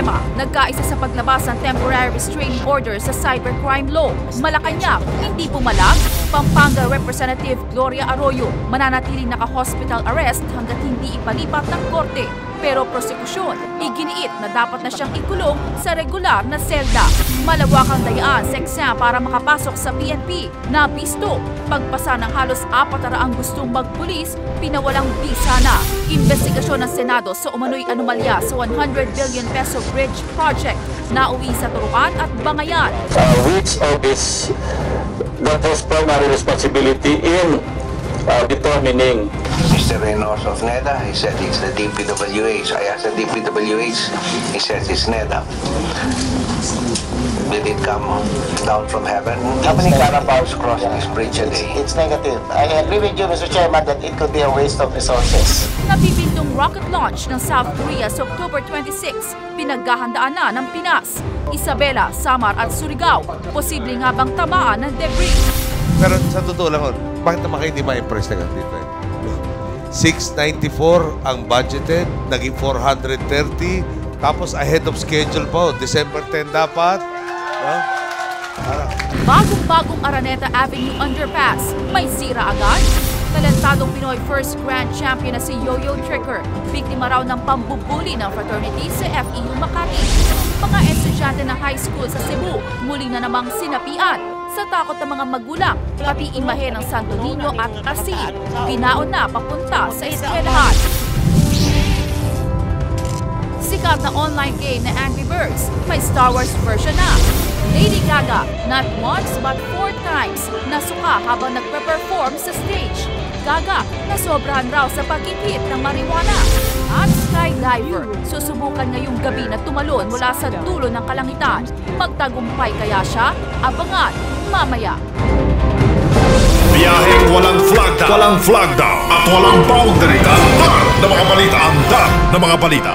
Suprema, nagkaisa sa paglabas ng temporary restraining order sa cybercrime law. Malacanang, hindi pumalag. Pampanga Representative Gloria Arroyo, mananatiling naka-hospital arrest hanggat hindi ipalipat ng korte. Pero prosekusyon, iginiit na dapat na siyang ikulong sa regular na selda. Malawakang dayaan sa exam para makapasok sa PNP. Nabisto, pagpasa ng halos 400 gustong magpulis, pinawalang bisa na. Investigasyon ng Senado sa umano'y anomalya sa 100 billion peso bridge project. Nauwi sa Turuan at Bangayan. Which of this that has primary responsibility in determining. Mr. Reynoso of NEDA, he said it's the DPWH. I asked the DPWH, he says it's NEDA. Did it come down from heaven? How many carabaos crossed this bridge a day? It's negative. I agree with you, Mr. Chairman, that it could be a waste of resources. Napipintong rocket launch ng South Korea sa October 26, pinaghahandaan na ng Pinas. Isabela, Samar at Surigao, posible nga bang tamaan ng debris? Pero sa totoo lang, bakit naman kayo di ma-impress na ganito? 694 ang budgeted, naging 430, tapos ahead of schedule po, December 10 dapat. Bagong-bagong Araneta Avenue Underpass, may sira agad? Talentadong Pinoy first grand champion na si Yo-Yo Tricker, biktima raw ng pambubuli ng fraternity sa FEU Makati. Mga estudyante ng high school sa Cebu, muli na namang sinapian. Sa takot ng mga magulang, pati imahe ng Santo Niño at Asin, binaon na papunta sa eskwelahan. Sikat na online game na Angry Birds, may Star Wars version na. Lady Gaga, not once but 4 times, nasuka habang nagpe-perform sa stage. Gaga, nasobrahan raw sa pagkikit ng marijuana. At skydiver, susubukan ngayong gabi na tumalon mula sa dulo ng kalangitan. Magtagumpay kaya siya? Abangan mamaya. Biyaheng walang flag down at walang boundary. Andar na mga balita, andar na mga balita.